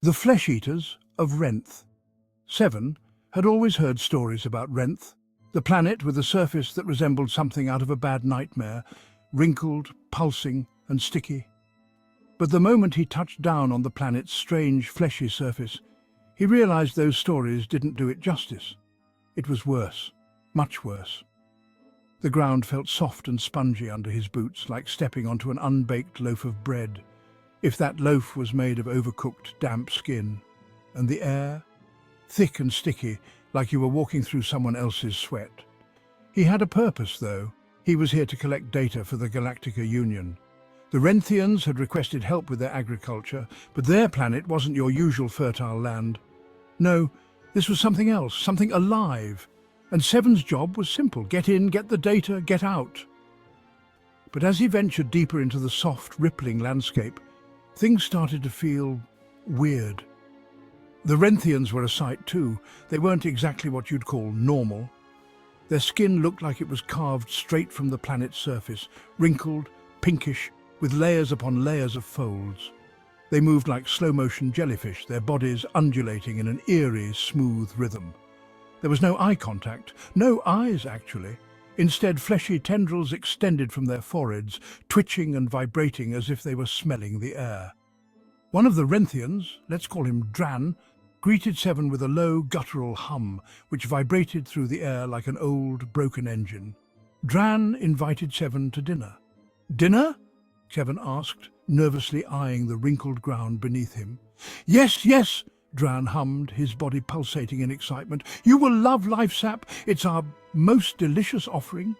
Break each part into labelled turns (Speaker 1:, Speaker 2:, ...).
Speaker 1: The flesh-eaters of Renth. Seven had always heard stories about Renth, the planet with a surface that resembled something out of a bad nightmare, wrinkled, pulsing and sticky. But the moment he touched down on the planet's strange, fleshy surface, he realized those stories didn't do it justice. It was worse, much worse. The ground felt soft and spongy under his boots, like stepping onto an unbaked loaf of bread, if that loaf was made of overcooked, damp skin. And the air, thick and sticky, like you were walking through someone else's sweat. He had a purpose, though. He was here to collect data for the Galactica Union. The Renthians had requested help with their agriculture, but their planet wasn't your usual fertile land. No, this was something else, something alive. And Seven's job was simple: get in, get the data, get out. But as he ventured deeper into the soft, rippling landscape, things started to feel weird. The Renthians were a sight too. They weren't exactly what you'd call normal. Their skin looked like it was carved straight from the planet's surface, wrinkled, pinkish, with layers upon layers of folds. They moved like slow-motion jellyfish, their bodies undulating in an eerie, smooth rhythm. There was no eye contact, no eyes actually. Instead, fleshy tendrils extended from their foreheads, twitching and vibrating as if they were smelling the air. One of the Renthians, let's call him Dran, greeted Seven with a low, guttural hum, which vibrated through the air like an old, broken engine. Dran invited Seven to dinner. "Dinner?" Seven asked, nervously eyeing the wrinkled ground beneath him. "Yes, yes," Dran hummed, his body pulsating in excitement. "You will love Life Sap. It's our most delicious offering."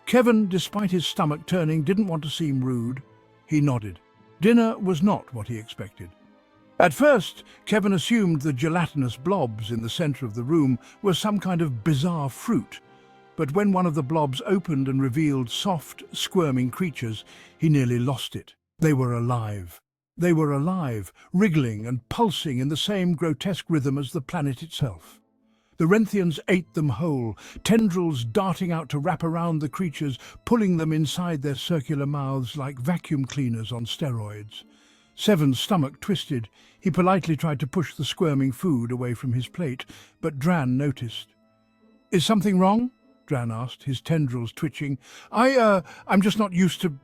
Speaker 1: Kevin, despite his stomach turning, didn't want to seem rude. He nodded. Dinner was not what he expected. At first, Kevin assumed the gelatinous blobs in the center of the room were some kind of bizarre fruit. But when one of the blobs opened and revealed soft, squirming creatures, he nearly lost it. They were alive. They were alive, wriggling and pulsing in the same grotesque rhythm as the planet itself. The Renthians ate them whole, tendrils darting out to wrap around the creatures, pulling them inside their circular mouths like vacuum cleaners on steroids. Seven's stomach twisted. He politely tried to push the squirming food away from his plate, but Dran noticed. "Is something wrong?" Dran asked, his tendrils twitching. I'm just not used to,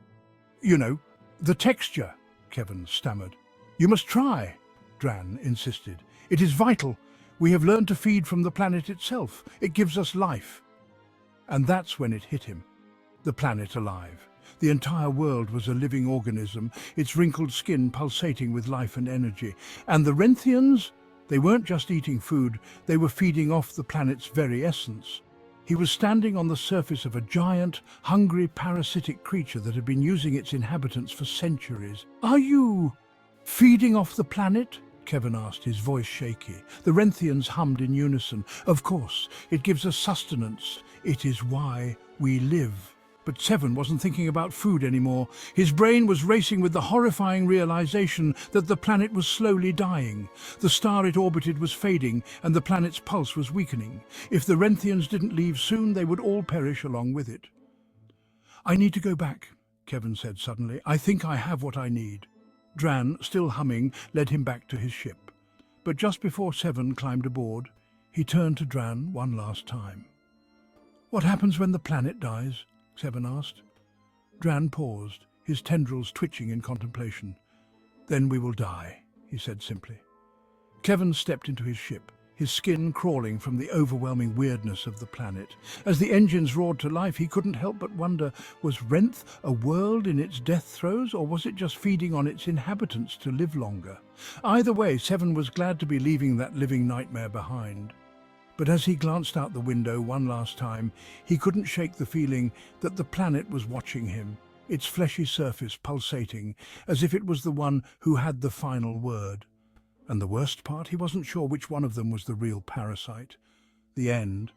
Speaker 1: the texture," Kevin stammered. "You must try," Dran insisted. "It is vital. We have learned to feed from the planet itself. It gives us life." And that's when it hit him. The planet alive. The entire world was a living organism, its wrinkled skin pulsating with life and energy. And the Renthians? They weren't just eating food, they were feeding off the planet's very essence. He was standing on the surface of a giant, hungry, parasitic creature that had been using its inhabitants for centuries. "Are you feeding off the planet?" Kevin asked, his voice shaky. The Renthians hummed in unison. "Of course, it gives us sustenance. It is why we live." But Seven wasn't thinking about food anymore. His brain was racing with the horrifying realization that the planet was slowly dying. The star it orbited was fading, and the planet's pulse was weakening. If the Renthians didn't leave soon, they would all perish along with it. "I need to go back," Kevin said suddenly. "I think I have what I need." Dran, still humming, led him back to his ship. But just before Seven climbed aboard, he turned to Dran one last time. "What happens when the planet dies?" Seven asked. Dran paused, his tendrils twitching in contemplation. "Then we will die," he said simply. Kevin stepped into his ship, his skin crawling from the overwhelming weirdness of the planet. As the engines roared to life, he couldn't help but wonder, was Renth a world in its death throes, or was it just feeding on its inhabitants to live longer? Either way, Seven was glad to be leaving that living nightmare behind. But as he glanced out the window one last time, he couldn't shake the feeling that the planet was watching him, its fleshy surface pulsating, as if it was the one who had the final word. And the worst part, he wasn't sure which one of them was the real parasite. The end.